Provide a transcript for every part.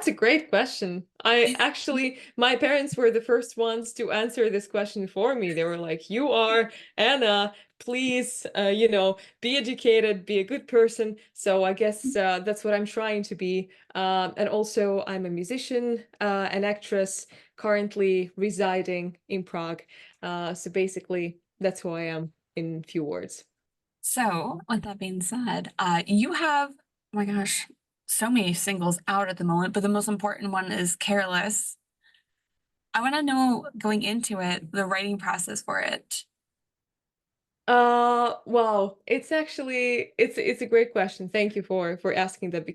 That's a great question. I actually, my parents were the first ones to answer this question for me. They were like, "You are Anna. Please, be educated, be a good person." So I guess that's what I'm trying to be. And also, I'm a musician, an actress, currently residing in Prague. So basically, that's who I am in few words. So, with that being said, you have, oh my gosh, so many singles out at the moment, but the most important one is Careless. I want to know going into it, the writing process for it. Wow. It's actually it's a great question. Thank you for asking that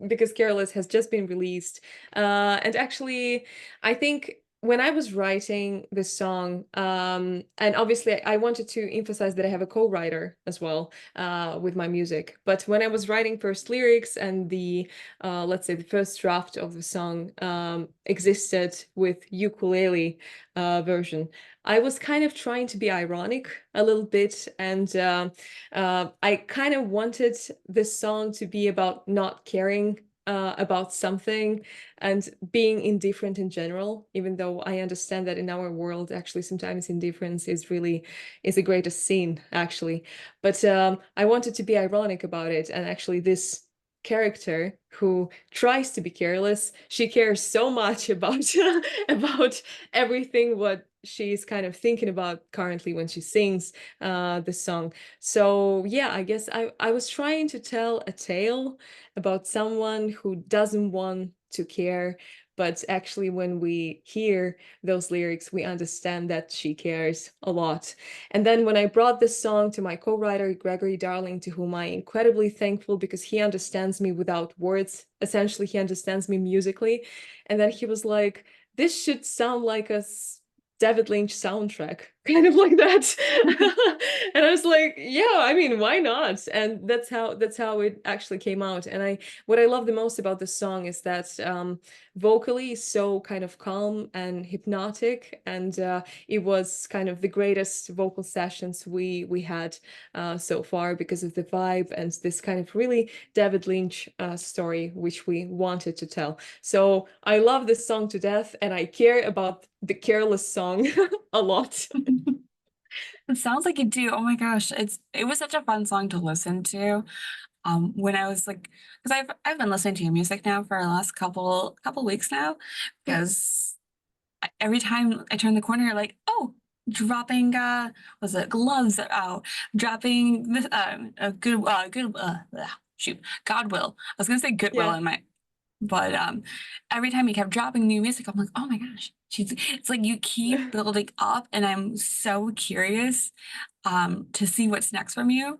because Careless has just been released. And actually, I think when I was writing this song, and obviously I wanted to emphasize that I have a co-writer as well, with my music. But when I was writing first lyrics and the let's say the first draft of the song existed with ukulele version. I was kind of trying to be ironic a little bit, and I kind of wanted this song to be about not caring about something and being indifferent in general, even though I understand that in our world, actually, sometimes indifference is the greatest sin, actually. But I wanted to be ironic about it, and actually, this character who tries to be careless, she cares so much about about everything what she's kind of thinking about currently when she sings the song. So yeah, I guess I was trying to tell a tale about someone who doesn't want to care, but actually when we hear those lyrics, we understand that she cares a lot. And then when I brought this song to my co-writer, Gregory Darling, to whom I'm incredibly thankful because he understands me without words. Essentially, he understands me musically. And then he was like, this should sound like a David Lynch soundtrack, kind of like that. And I was like, yeah, I mean, why not? And that's how it actually came out. And what I love the most about this song is that vocally is so kind of calm and hypnotic, and it was kind of the greatest vocal sessions we had so far because of the vibe and this kind of really David Lynch story which we wanted to tell. So I love this song to death, and I care about the Careless song a lot. It sounds like you do. Oh my gosh, it was such a fun song to listen to. When I was like, because I've been listening to your music now for the last couple weeks now, because every time I turn the corner, like, oh, dropping was it gloves out, dropping this a shoot, Godwill. I was gonna say Goodwill Yeah. in my, but every time he kept dropping new music, I'm like, oh my gosh, it's like you keep building up, and I'm so curious to see what's next from you.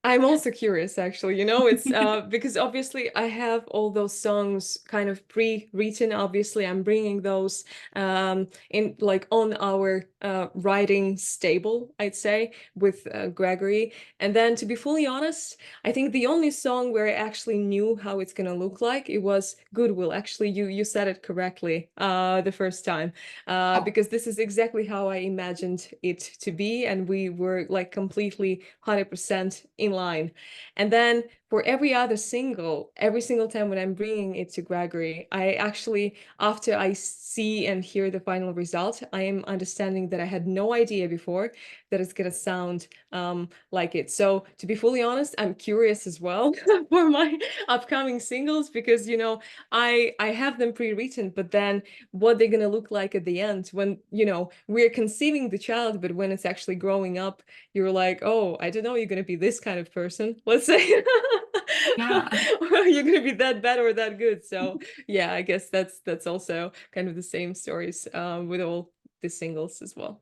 I'm also curious, actually. It's because obviously I have all those songs kind of pre-written. Obviously, I'm bringing those in like on our writing stable, I'd say, with Gregory. And then, to be fully honest, I think the only song where I actually knew how it's gonna look like it was Goodwill. Actually, you said it correctly the first time, Oh, because this is exactly how I imagined it to be, and we were like completely 100% in line. And then for every other single, every single time when I'm bringing it to Gregory, I actually, after I see and hear the final result, I am understanding that I had no idea before that it's gonna sound like it. So to be fully honest, I'm curious as well for my upcoming singles because I have them pre-written, but then what they're gonna look like at the end when we're conceiving the child, but when it's actually growing up, you're like, oh, I don't know, you're gonna be this kind of person, let's say. yeah. Or you're gonna be that bad or that good. So yeah, I guess that's also kind of the same stories with all the singles as well.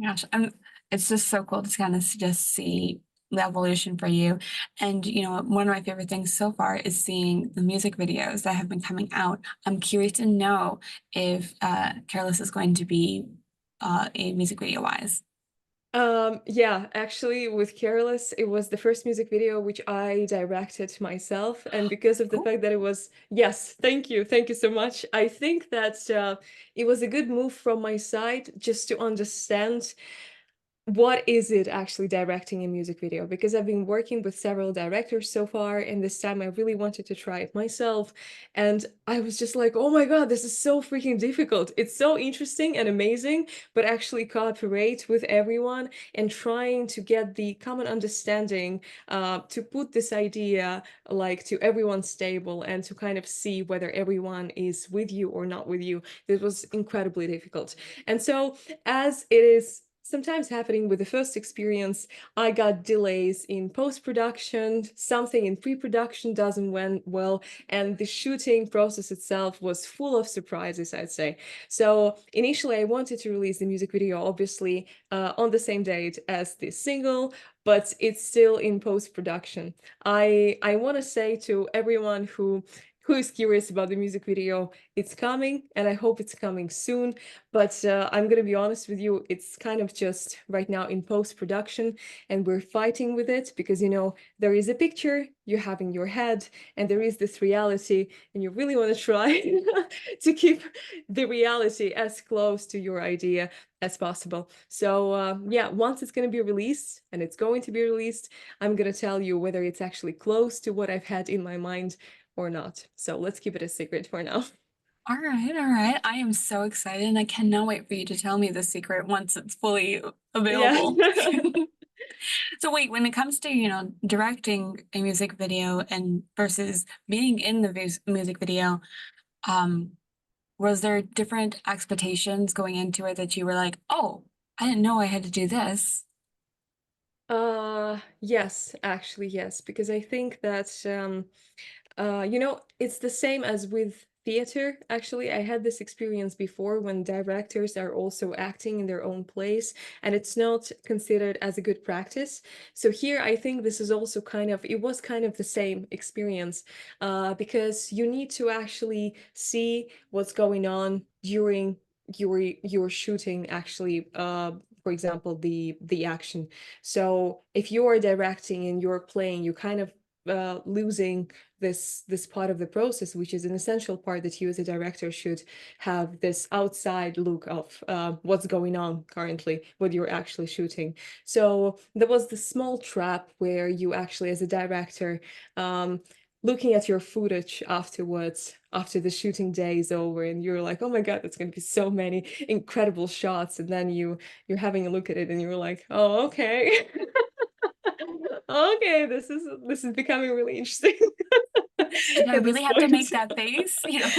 Gosh, it's just so cool to kind of just see the evolution for you. And one of my favorite things so far is seeing the music videos that have been coming out. I'm curious to know if Careless is going to be a music video wise. Yeah, actually with Careless, it was the first music video which I directed myself. And because of the Cool. fact that it was, yes, thank you so much. I think that it was a good move from my side just to understand what is it actually directing a music video? Because I've been working with several directors so far, and this time I really wanted to try it myself. And I was just like, oh my God, this is so freaking difficult. It's so interesting and amazing, but actually cooperate with everyone and trying to get the common understanding to put this idea like to everyone's table and to kind of see whether everyone is with you or not with you. This was incredibly difficult. And so, as it is sometimes happening with the first experience, I got delays in post-production, something in pre-production doesn't went well, and the shooting process itself was full of surprises, I'd say. So initially I wanted to release the music video, obviously, on the same date as the single, but it's still in post-production. I want to say to everyone who is curious about the music video, it's coming, and I hope it's coming soon. But I'm gonna be honest with you, it's kind of just right now in post-production, and we're fighting with it because, you know, there is a picture you have in your head, and there is this reality, and you really want to try to keep the reality as close to your idea as possible. So yeah, once it's going to be released, and it's going to be released, I'm going to tell you whether it's actually close to what I've had in my mind or not. So let's keep it a secret for now. All right, all right. I am so excited and I cannot wait for you to tell me the secret once it's fully Yeah. available. So wait, when it comes to, directing a music video and versus being in the music video, um, was there different expectations going into it that you were like, oh, I didn't know I had to do this? Yes, actually, yes, because I think that you know, it's the same as with theater. Actually, I had this experience before when directors are also acting in their own place, and it's not considered as a good practice. So here, I think this is also kind of, it was kind of the same experience, because you need to actually see what's going on during your shooting, actually, for example, the action. So if you're directing and you're playing, you kind of losing this part of the process, which is an essential part that you as a director should have this outside look of what's going on currently, what you're actually shooting. So there was this small trap where you actually, as a director, looking at your footage afterwards, after the shooting day is over, and you're like, oh my God, there's going to be so many incredible shots. And then you're having a look at it and you're like, oh, okay. Okay, this is becoming really interesting Did I at this really have to point. make that face? Yeah.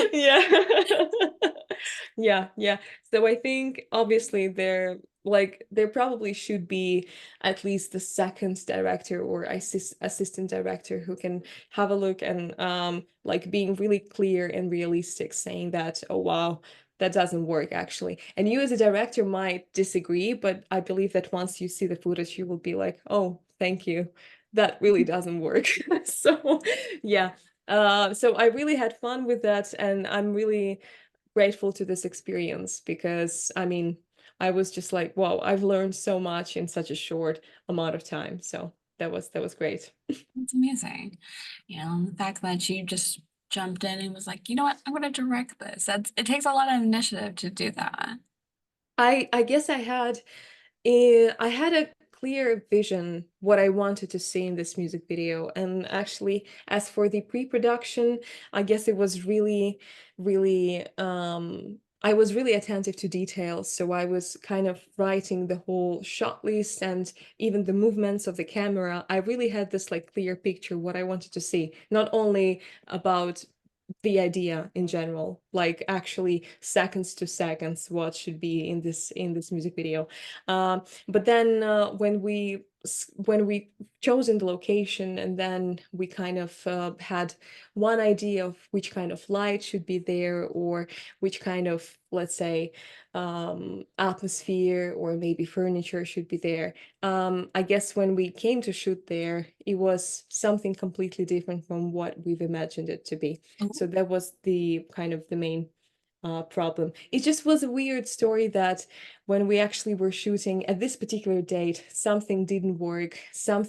Yeah, yeah. So I think obviously there probably should be at least the second director or assistant director who can have a look and like being really clear and realistic, saying that, oh wow, that doesn't work actually. And you as a director might disagree, but I believe that once you see the footage, you will be like, oh, thank you. That really doesn't work. So yeah. So I really had fun with that, and I'm really grateful to this experience because I mean, I was just like, wow, I've learned so much in such a short amount of time. So that was great. It's amazing. The fact that you just jumped in and was like, you know what, I'm gonna direct this. It takes a lot of initiative to do that. I guess I had a clear vision what I wanted to see in this music video. And actually, as for the pre-production, I guess it was really, really, I was really attentive to details. So I was kind of writing the whole shot list and even the movements of the camera. I really had this like clear picture what I wanted to see, not only about the idea in general, like actually seconds to seconds what should be in this music video. But then when we chosen the location, and then we kind of had one idea of which kind of light should be there, or which kind of, let's say, atmosphere or maybe furniture should be there. I guess when we came to shoot there, it was something completely different from what we've imagined it to be. So that was the kind of the main problem. It just was a weird story that when we actually were shooting at this particular date, something didn't work, some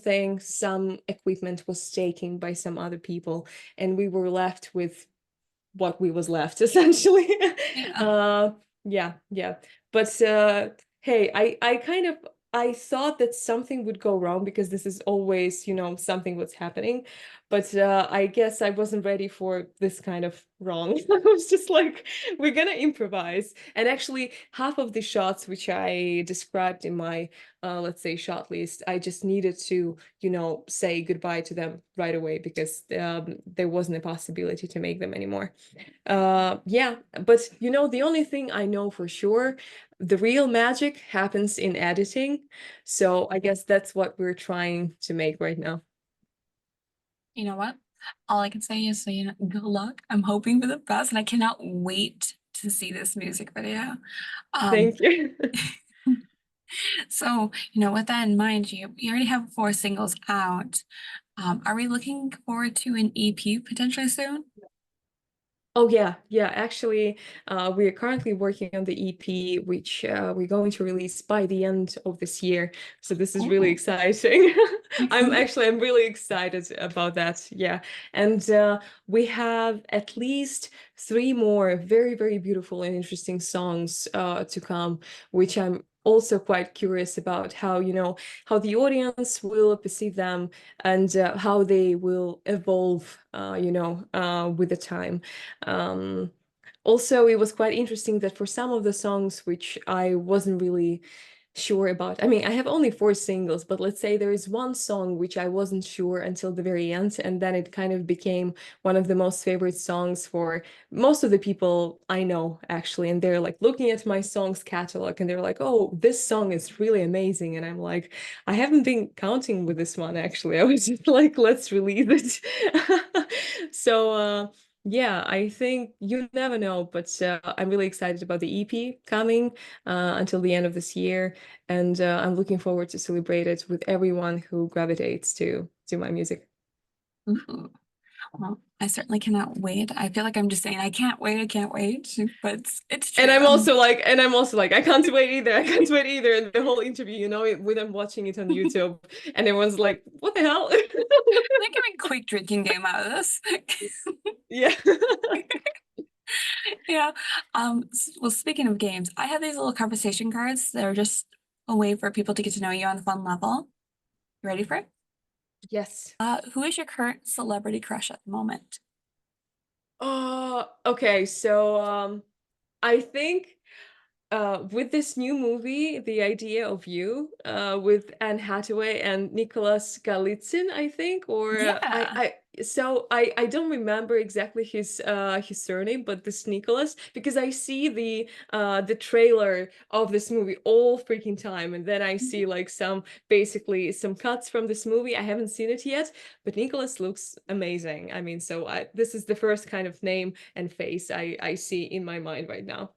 equipment was taken by some other people, and we were left with what we was left essentially. Yeah. uh yeah, yeah. But hey, I kind of I thought that something would go wrong because this is always, something was happening. But I guess I wasn't ready for this kind of wrong. I was just like, we're gonna improvise. And actually, half of the shots which I described in my, let's say, shot list, I just needed to, say goodbye to them right away because there wasn't a possibility to make them anymore. Yeah, but the only thing I know for sure, the real magic happens in editing. So I guess that's what we're trying to make right now. You know what? All I can say is, so, good luck. I'm hoping for the best, and I cannot wait to see this music video. Um, Thank you. so, with that in mind, you already have 4 singles out. Are we looking forward to an EP potentially soon? Oh yeah, yeah. Actually, we are currently working on the EP, which we're going to release by the end of this year. So this is really Oh. exciting. I'm really excited about that. Yeah, and we have at least 3 more very, very beautiful and interesting songs to come, which I'm also quite curious about how the audience will perceive them and how they will evolve, with the time. Um, Also, it was quite interesting that for some of the songs which I wasn't really sure about, I mean, I have only 4 singles, but let's say there is one song which I wasn't sure until the very end, and then it kind of became one of the most favorite songs for most of the people I know, actually. And they're like looking at my songs catalog and they're like, oh, this song is really amazing. And I'm like, I haven't been counting with this one, actually. I was just like, let's release it. So, yeah, I think you never know, but I'm really excited about the EP coming until the end of this year, and I'm looking forward to celebrate it with everyone who gravitates to my music. Ooh. Well, I certainly cannot wait. I feel like I'm just saying I can't wait, but it's And true. I'm also like, I can't wait either. I can't wait either. And the whole interview, with them watching it on YouTube, and everyone's like, "What the hell?" They're giving quick drinking game out of this. Yeah. Yeah. Well, speaking of games, I have these little conversation cards that are just a way for people to get to know you on a fun level. You ready for it? Yes. Who is your current celebrity crush at the moment? Oh, okay. So, I think with this new movie, The Idea of You, with Anne Hathaway and Nicholas Galitzin, I think, or Yeah. I don't remember exactly his surname, but this Nicholas, because I see the trailer of this movie all freaking time, and then I see like basically some cuts from this movie. I haven't seen it yet, but Nicholas looks amazing. I mean, so this is the first kind of name and face I see in my mind right now.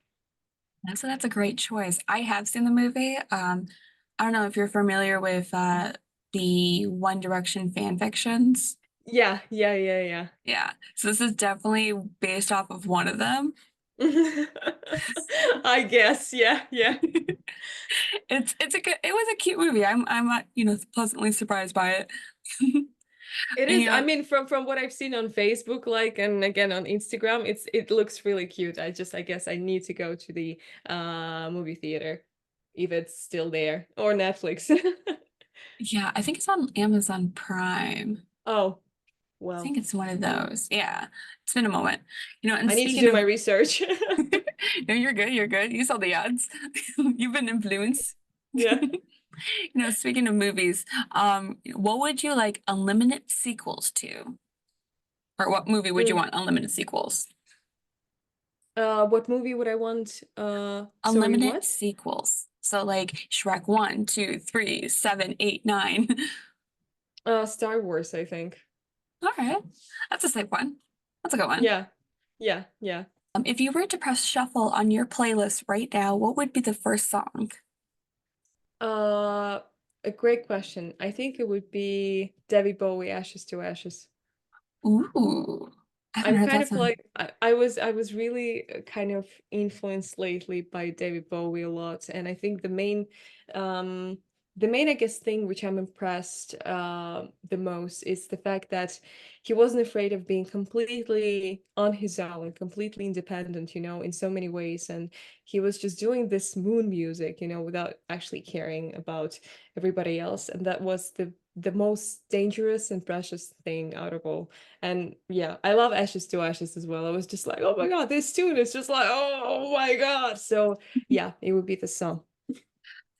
So that's a great choice. I have seen the movie. I don't know if you're familiar with the One Direction fan fictions. Yeah, yeah, yeah, Yeah. So this is definitely based off of one of them. yeah. I guess, yeah, yeah. It was a cute movie. I'm pleasantly surprised by it. It And is. I mean, from what I've seen on Facebook, like, and again on Instagram, it looks really cute. I guess I need to go to the movie theater if it's still there or Netflix. yeah, I think it's on Amazon Prime. Oh, I well, think it's one of those. Yeah. It's been a moment. And I need to speaking do my of research. no, you're good, you're good. You saw the ads. You've been influenced. Yeah. Speaking of movies, what would you like unlimited sequels to? Or what movie would you Mm. want unlimited sequels? What movie would I want? Sorry, Unlimited what? sequels. So like Shrek 1, 2, 3, 7, 8, 9. Star Wars, I think. All right. That's a safe one. That's a good one. Yeah, yeah, yeah. If you were to press shuffle on your playlist right now, what would be the first song? Uh, a great question. I think it would be David Bowie, Ashes to Ashes. Ooh, I haven't I'm heard kind that of song. like I was really kind of influenced lately by David Bowie a lot, and I think the main um the main, I guess, thing which I'm impressed the most is the fact that he wasn't afraid of being completely on his own, completely independent, in so many ways. And he was just doing this moon music, without actually caring about everybody else. And that was the most dangerous and precious thing out of all. And yeah, I love Ashes to Ashes as well. I was just like, oh my God, this tune is just like, oh my God. So yeah, it would be the song.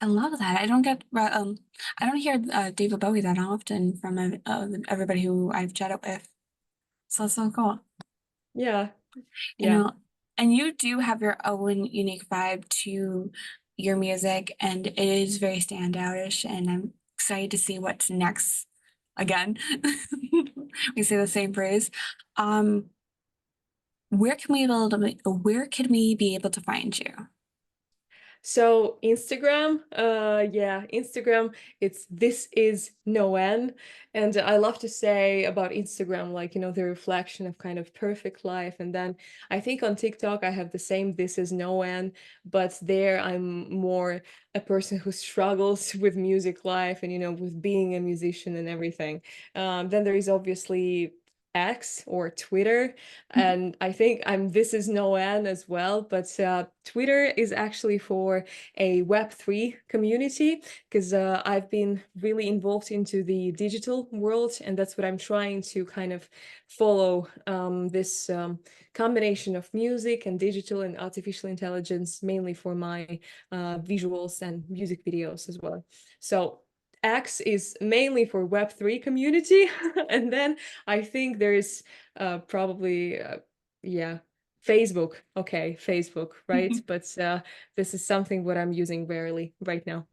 I love that. I don't hear David Bowie that often from everybody who I've chatted with. So that's so cool. Yeah, You yeah. know, and you do have your own unique vibe to your music, and it is very standoutish, and I'm excited to see what's next. Again, we say the same phrase. Um, where can we be able to find you? So Instagram, yeah, Instagram, it's this is NOANNE. And I love to say about Instagram, like, the reflection of kind of perfect life. And then I think on TikTok, I have the same this is NOANNE, but there I'm more a person who struggles with music life and, with being a musician and everything. Then there is obviously X or Twitter, and I think I'm this is NOANNE as well, but Twitter is actually for a Web3 community because I've been really involved into the digital world, and that's what I'm trying to kind of follow, this combination of music and digital and artificial intelligence, mainly for my visuals and music videos as well. So X is mainly for Web3 community, and then I think there's probably yeah, Facebook. Okay, Facebook, right? But this is something what I'm using rarely right now.